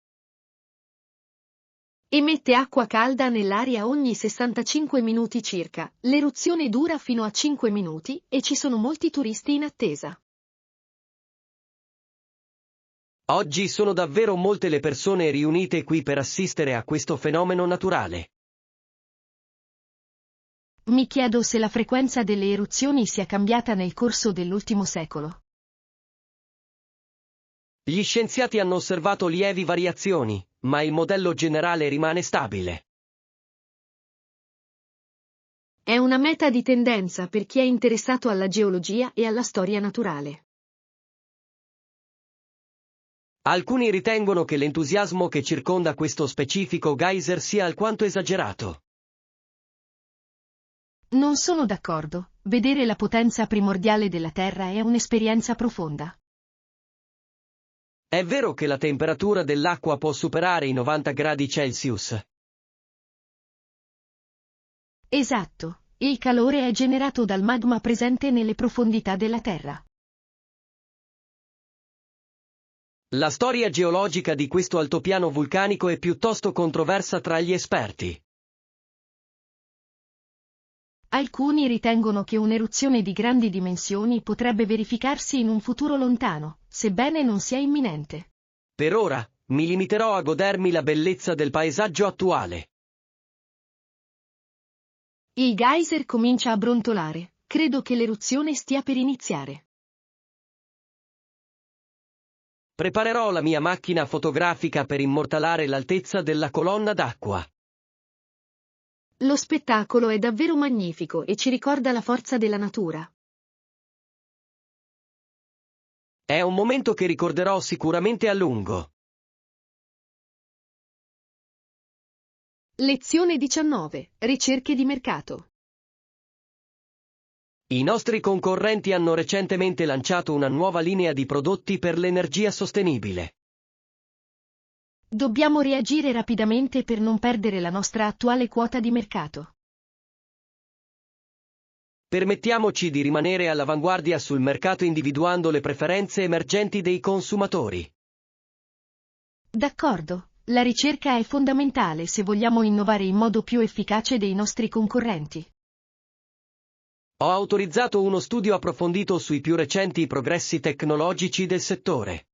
Emette acqua calda nell'aria ogni 65 minuti circa, l'eruzione dura fino a 5 minuti e ci sono molti turisti in attesa. Oggi sono davvero molte le persone riunite qui per assistere a questo fenomeno naturale. Mi chiedo se la frequenza delle eruzioni sia cambiata nel corso dell'ultimo secolo. Gli scienziati hanno osservato lievi variazioni, ma il modello generale rimane stabile. È una meta di tendenza per chi è interessato alla geologia e alla storia naturale. Alcuni ritengono che l'entusiasmo che circonda questo specifico geyser sia alquanto esagerato. Non sono d'accordo, vedere la potenza primordiale della Terra è un'esperienza profonda. È vero che la temperatura dell'acqua può superare i 90 gradi Celsius. Esatto, il calore è generato dal magma presente nelle profondità della Terra. La storia geologica di questo altopiano vulcanico è piuttosto controversa tra gli esperti. Alcuni ritengono che un'eruzione di grandi dimensioni potrebbe verificarsi in un futuro lontano, sebbene non sia imminente. Per ora, mi limiterò a godermi la bellezza del paesaggio attuale. Il geyser comincia a brontolare, credo che l'eruzione stia per iniziare. Preparerò la mia macchina fotografica per immortalare l'altezza della colonna d'acqua. Lo spettacolo è davvero magnifico e ci ricorda la forza della natura. È un momento che ricorderò sicuramente a lungo. Lezione 19. Ricerche di mercato. I nostri concorrenti hanno recentemente lanciato una nuova linea di prodotti per l'energia sostenibile. Dobbiamo reagire rapidamente per non perdere la nostra attuale quota di mercato. Permettiamoci di rimanere all'avanguardia sul mercato individuando le preferenze emergenti dei consumatori. D'accordo, la ricerca è fondamentale se vogliamo innovare in modo più efficace dei nostri concorrenti. Ho autorizzato uno studio approfondito sui più recenti progressi tecnologici del settore.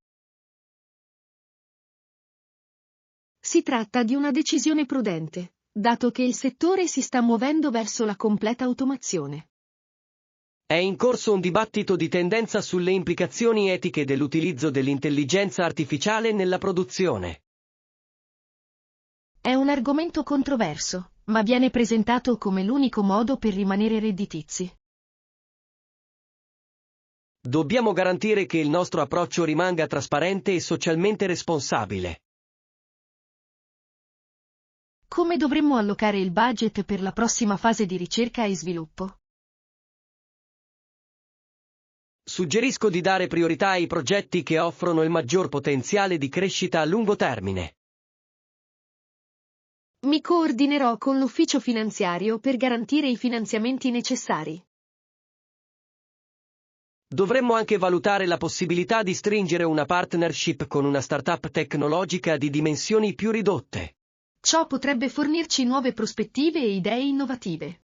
Si tratta di una decisione prudente, dato che il settore si sta muovendo verso la completa automazione. È in corso un dibattito di tendenza sulle implicazioni etiche dell'utilizzo dell'intelligenza artificiale nella produzione. È un argomento controverso, ma viene presentato come l'unico modo per rimanere redditizi. Dobbiamo garantire che il nostro approccio rimanga trasparente e socialmente responsabile. Come dovremmo allocare il budget per la prossima fase di ricerca e sviluppo? Suggerisco di dare priorità ai progetti che offrono il maggior potenziale di crescita a lungo termine. Mi coordinerò con l'ufficio finanziario per garantire i finanziamenti necessari. Dovremmo anche valutare la possibilità di stringere una partnership con una startup tecnologica di dimensioni più ridotte. Ciò potrebbe fornirci nuove prospettive e idee innovative.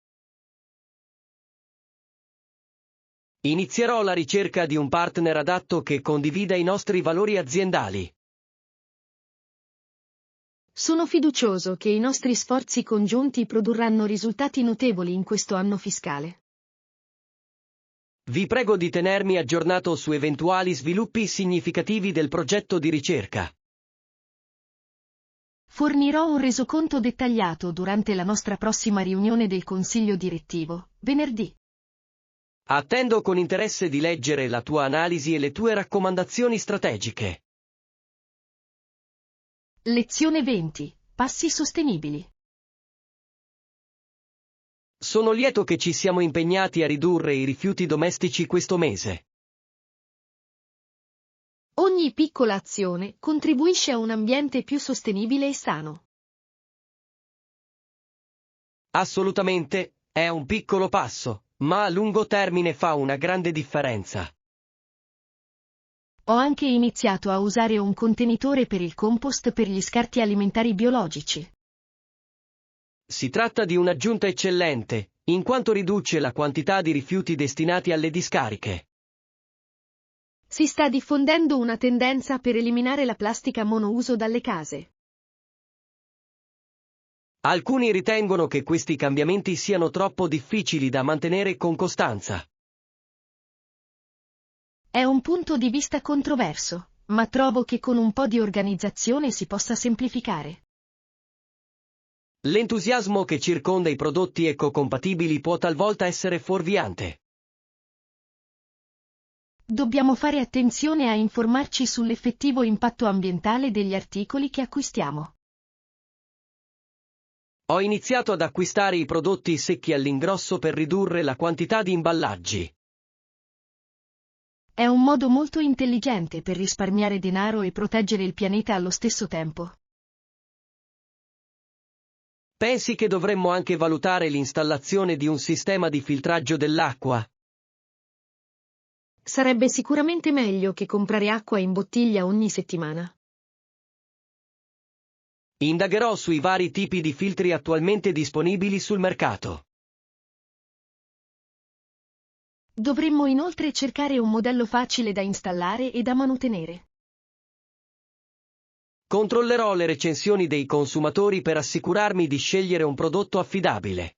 Inizierò la ricerca di un partner adatto che condivida i nostri valori aziendali. Sono fiducioso che i nostri sforzi congiunti produrranno risultati notevoli in questo anno fiscale. Vi prego di tenermi aggiornato su eventuali sviluppi significativi del progetto di ricerca. Fornirò un resoconto dettagliato durante la nostra prossima riunione del Consiglio direttivo, venerdì. Attendo con interesse di leggere la tua analisi e le tue raccomandazioni strategiche. Lezione 20. Passi sostenibili. Sono lieto che ci siamo impegnati a ridurre i rifiuti domestici questo mese. Ogni piccola azione contribuisce a un ambiente più sostenibile e sano. Assolutamente, è un piccolo passo, ma a lungo termine fa una grande differenza. Ho anche iniziato a usare un contenitore per il compost per gli scarti alimentari biologici. Si tratta di un'aggiunta eccellente, in quanto riduce la quantità di rifiuti destinati alle discariche. Si sta diffondendo una tendenza per eliminare la plastica monouso dalle case. Alcuni ritengono che questi cambiamenti siano troppo difficili da mantenere con costanza. È un punto di vista controverso, ma trovo che con un po' di organizzazione si possa semplificare. L'entusiasmo che circonda i prodotti ecocompatibili può talvolta essere fuorviante. Dobbiamo fare attenzione a informarci sull'effettivo impatto ambientale degli articoli che acquistiamo. Ho iniziato ad acquistare i prodotti secchi all'ingrosso per ridurre la quantità di imballaggi. È un modo molto intelligente per risparmiare denaro e proteggere il pianeta allo stesso tempo. Pensi che dovremmo anche valutare l'installazione di un sistema di filtraggio dell'acqua? Sarebbe sicuramente meglio che comprare acqua in bottiglia ogni settimana. Indagherò sui vari tipi di filtri attualmente disponibili sul mercato. Dovremmo inoltre cercare un modello facile da installare e da mantenere. Controllerò le recensioni dei consumatori per assicurarmi di scegliere un prodotto affidabile.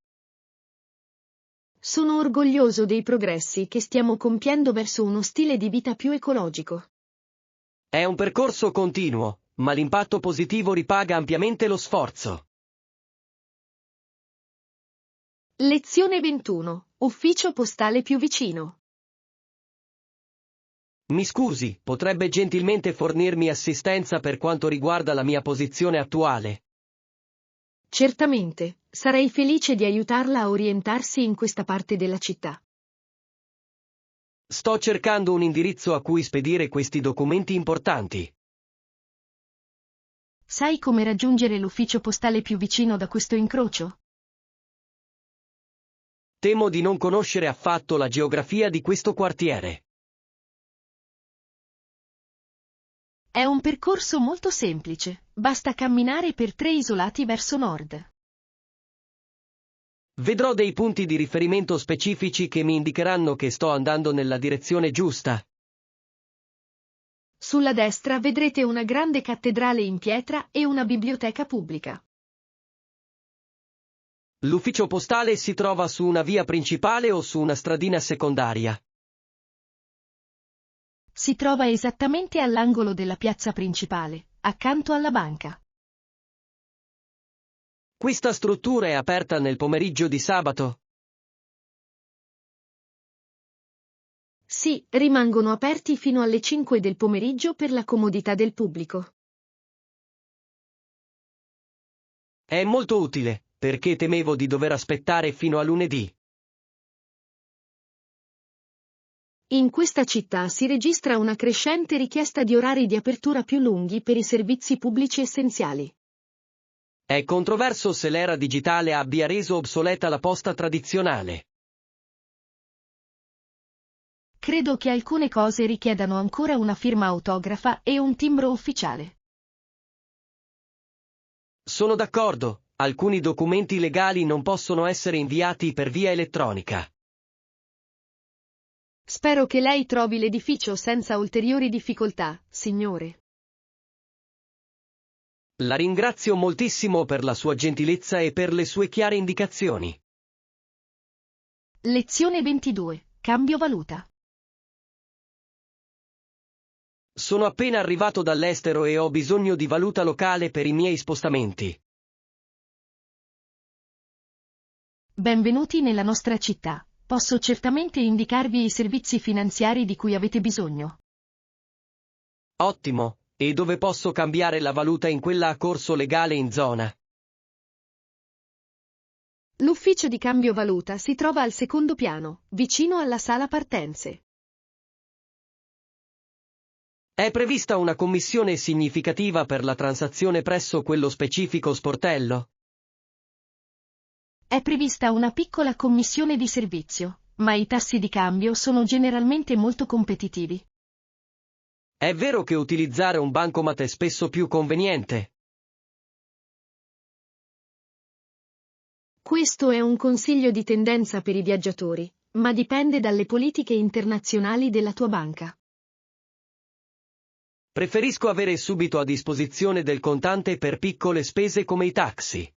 Sono orgoglioso dei progressi che stiamo compiendo verso uno stile di vita più ecologico. È un percorso continuo, ma l'impatto positivo ripaga ampiamente lo sforzo. Lezione 21. Ufficio postale più vicino. Mi scusi, potrebbe gentilmente fornirmi assistenza per quanto riguarda la mia posizione attuale? Certamente, sarei felice di aiutarla a orientarsi in questa parte della città. Sto cercando un indirizzo a cui spedire questi documenti importanti. Sai come raggiungere l'ufficio postale più vicino da questo incrocio? Temo di non conoscere affatto la geografia di questo quartiere. È un percorso molto semplice, basta camminare per 3 isolati verso nord. Vedrò dei punti di riferimento specifici che mi indicheranno che sto andando nella direzione giusta. Sulla destra vedrete una grande cattedrale in pietra e una biblioteca pubblica. L'ufficio postale si trova su una via principale o su una stradina secondaria? Si trova esattamente all'angolo della piazza principale, accanto alla banca. Questa struttura è aperta nel pomeriggio di sabato? Sì, rimangono aperti fino alle 5 del pomeriggio per la comodità del pubblico. È molto utile, perché temevo di dover aspettare fino a lunedì. In questa città si registra una crescente richiesta di orari di apertura più lunghi per i servizi pubblici essenziali. È controverso se l'era digitale abbia reso obsoleta la posta tradizionale. Credo che alcune cose richiedano ancora una firma autografa e un timbro ufficiale. Sono d'accordo, alcuni documenti legali non possono essere inviati per via elettronica. Spero che lei trovi l'edificio senza ulteriori difficoltà, signore. La ringrazio moltissimo per la sua gentilezza e per le sue chiare indicazioni. Lezione 22. Cambio valuta. Sono appena arrivato dall'estero e ho bisogno di valuta locale per i miei spostamenti. Benvenuti nella nostra città. Posso certamente indicarvi i servizi finanziari di cui avete bisogno. Ottimo, e dove posso cambiare la valuta in quella a corso legale in zona? L'ufficio di cambio valuta si trova al secondo piano, vicino alla sala partenze. È prevista una commissione significativa per la transazione presso quello specifico sportello? È prevista una piccola commissione di servizio, ma i tassi di cambio sono generalmente molto competitivi. È vero che utilizzare un bancomat è spesso più conveniente? Questo è un consiglio di tendenza per i viaggiatori, ma dipende dalle politiche internazionali della tua banca. Preferisco avere subito a disposizione del contante per piccole spese come i taxi.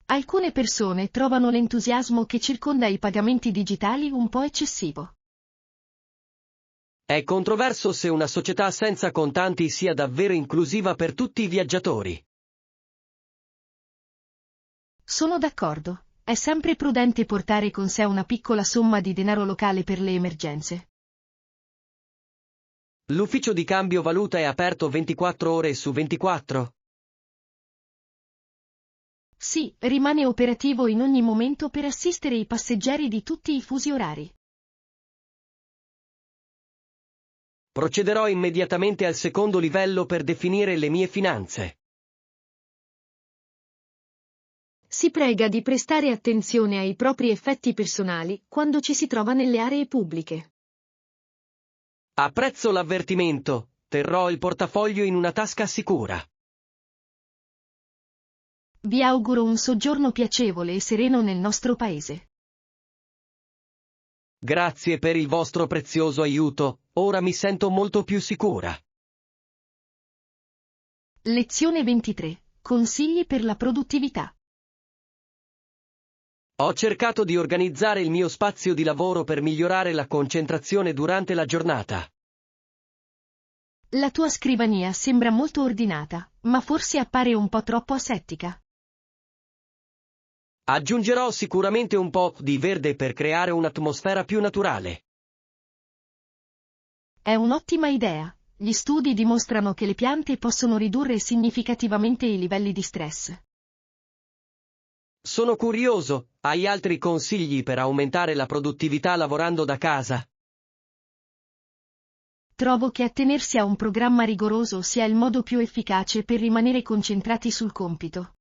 Alcune persone trovano l'entusiasmo che circonda i pagamenti digitali un po' eccessivo. È controverso se una società senza contanti sia davvero inclusiva per tutti i viaggiatori. Sono d'accordo, è sempre prudente portare con sé una piccola somma di denaro locale per le emergenze. L'ufficio di cambio valuta è aperto 24 ore su 24? Sì, rimane operativo in ogni momento per assistere i passeggeri di tutti i fusi orari. Procederò immediatamente al secondo livello per definire le mie finanze. Si prega di prestare attenzione ai propri effetti personali quando ci si trova nelle aree pubbliche. Apprezzo l'avvertimento, terrò il portafoglio in una tasca sicura. Vi auguro un soggiorno piacevole e sereno nel nostro paese. Grazie per il vostro prezioso aiuto, ora mi sento molto più sicura. Lezione 23. Consigli per la produttività. Ho cercato di organizzare il mio spazio di lavoro per migliorare la concentrazione durante la giornata. La tua scrivania sembra molto ordinata, ma forse appare un po' troppo asettica. Aggiungerò sicuramente un po' di verde per creare un'atmosfera più naturale. È un'ottima idea. Gli studi dimostrano che le piante possono ridurre significativamente i livelli di stress. Sono curioso, hai altri consigli per aumentare la produttività lavorando da casa? Trovo che attenersi a un programma rigoroso sia il modo più efficace per rimanere concentrati sul compito.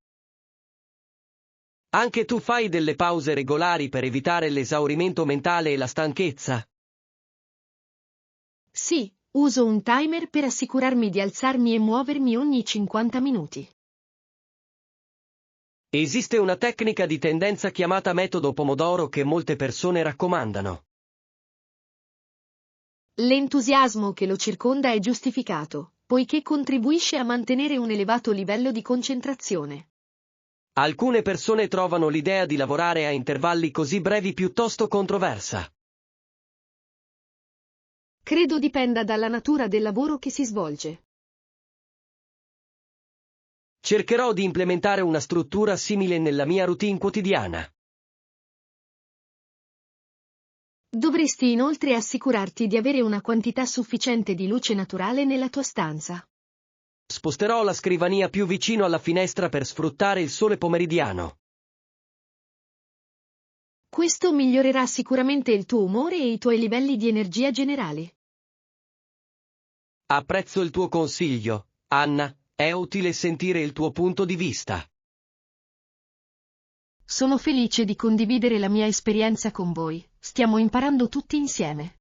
Anche tu fai delle pause regolari per evitare l'esaurimento mentale e la stanchezza? Sì, uso un timer per assicurarmi di alzarmi e muovermi ogni 50 minuti. Esiste una tecnica di tendenza chiamata metodo Pomodoro che molte persone raccomandano. L'entusiasmo che lo circonda è giustificato, poiché contribuisce a mantenere un elevato livello di concentrazione. Alcune persone trovano l'idea di lavorare a intervalli così brevi piuttosto controversa. Credo dipenda dalla natura del lavoro che si svolge. Cercherò di implementare una struttura simile nella mia routine quotidiana. Dovresti inoltre assicurarti di avere una quantità sufficiente di luce naturale nella tua stanza. Sposterò la scrivania più vicino alla finestra per sfruttare il sole pomeridiano. Questo migliorerà sicuramente il tuo umore e i tuoi livelli di energia generali. Apprezzo il tuo consiglio, Anna, è utile sentire il tuo punto di vista. Sono felice di condividere la mia esperienza con voi, stiamo imparando tutti insieme.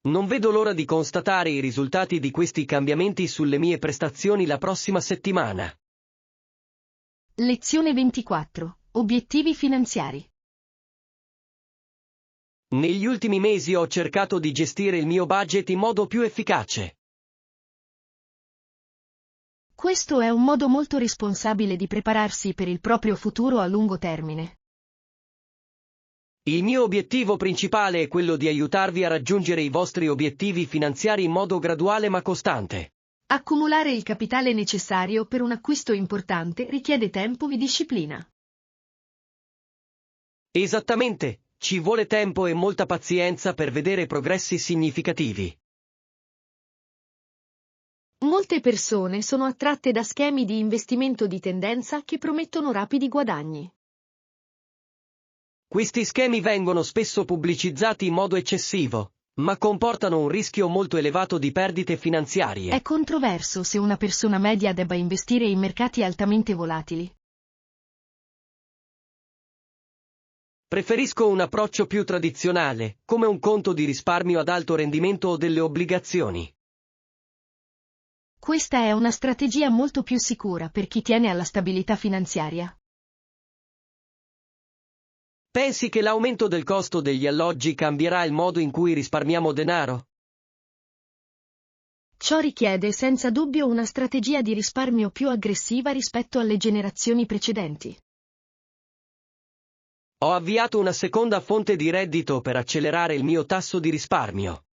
Non vedo l'ora di constatare i risultati di questi cambiamenti sulle mie prestazioni la prossima settimana. Lezione 24. Obiettivi finanziari. Negli ultimi mesi ho cercato di gestire il mio budget in modo più efficace. Questo è un modo molto responsabile di prepararsi per il proprio futuro a lungo termine. Il mio obiettivo principale è quello di aiutarvi a raggiungere i vostri obiettivi finanziari in modo graduale ma costante. Accumulare il capitale necessario per un acquisto importante richiede tempo e disciplina. Esattamente, ci vuole tempo e molta pazienza per vedere progressi significativi. Molte persone sono attratte da schemi di investimento di tendenza che promettono rapidi guadagni. Questi schemi vengono spesso pubblicizzati in modo eccessivo, ma comportano un rischio molto elevato di perdite finanziarie. È controverso se una persona media debba investire in mercati altamente volatili. Preferisco un approccio più tradizionale, come un conto di risparmio ad alto rendimento o delle obbligazioni. Questa è una strategia molto più sicura per chi tiene alla stabilità finanziaria. Pensi che l'aumento del costo degli alloggi cambierà il modo in cui risparmiamo denaro? Ciò richiede senza dubbio una strategia di risparmio più aggressiva rispetto alle generazioni precedenti. Ho avviato una seconda fonte di reddito per accelerare il mio tasso di risparmio.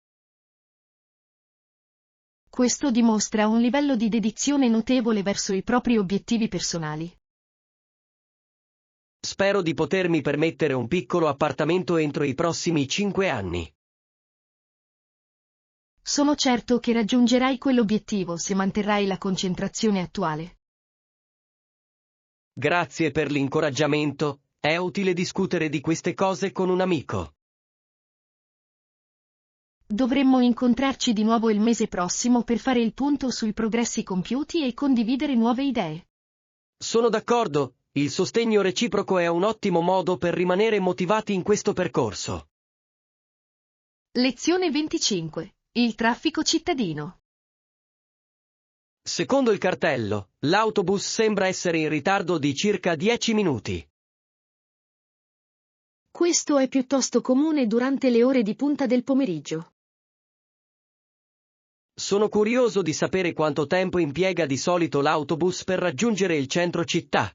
Questo dimostra un livello di dedizione notevole verso i propri obiettivi personali. Spero di potermi permettere un piccolo appartamento entro i prossimi 5 anni. Sono certo che raggiungerai quell'obiettivo se manterrai la concentrazione attuale. Grazie per l'incoraggiamento, è utile discutere di queste cose con un amico. Dovremmo incontrarci di nuovo il mese prossimo per fare il punto sui progressi compiuti e condividere nuove idee. Sono d'accordo, il sostegno reciproco è un ottimo modo per rimanere motivati in questo percorso. Lezione 25. Il traffico cittadino. Secondo il cartello, l'autobus sembra essere in ritardo di circa 10 minuti. Questo è piuttosto comune durante le ore di punta del pomeriggio. Sono curioso di sapere quanto tempo impiega di solito l'autobus per raggiungere il centro città.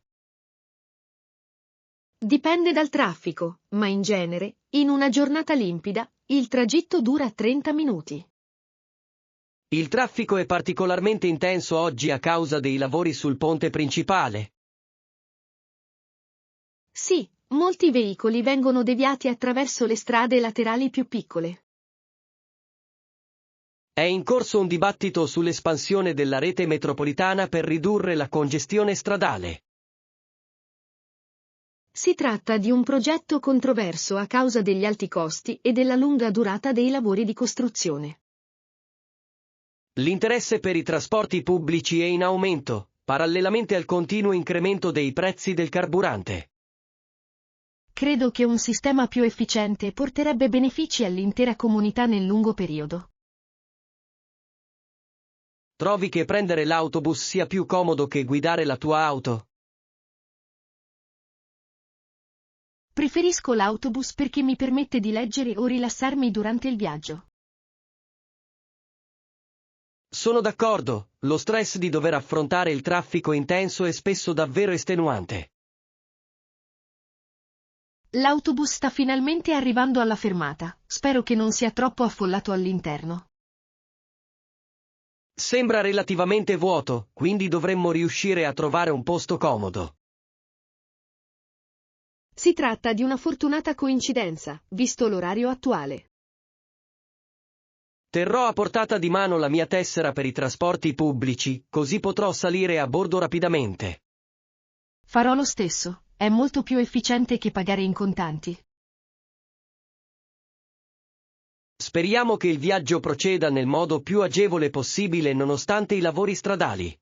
Dipende dal traffico, ma in genere, in una giornata limpida, il tragitto dura 30 minuti. Il traffico è particolarmente intenso oggi a causa dei lavori sul ponte principale. Sì, molti veicoli vengono deviati attraverso le strade laterali più piccole. È in corso un dibattito sull'espansione della rete metropolitana per ridurre la congestione stradale. Si tratta di un progetto controverso a causa degli alti costi e della lunga durata dei lavori di costruzione. L'interesse per i trasporti pubblici è in aumento, parallelamente al continuo incremento dei prezzi del carburante. Credo che un sistema più efficiente porterebbe benefici all'intera comunità nel lungo periodo. Trovi che prendere l'autobus sia più comodo che guidare la tua auto? Preferisco l'autobus perché mi permette di leggere o rilassarmi durante il viaggio. Sono d'accordo, lo stress di dover affrontare il traffico intenso è spesso davvero estenuante. L'autobus sta finalmente arrivando alla fermata, spero che non sia troppo affollato all'interno. Sembra relativamente vuoto, quindi dovremmo riuscire a trovare un posto comodo. Si tratta di una fortunata coincidenza, visto l'orario attuale. Terrò a portata di mano la mia tessera per i trasporti pubblici, così potrò salire a bordo rapidamente. Farò lo stesso, è molto più efficiente che pagare in contanti. Speriamo che il viaggio proceda nel modo più agevole possibile nonostante i lavori stradali.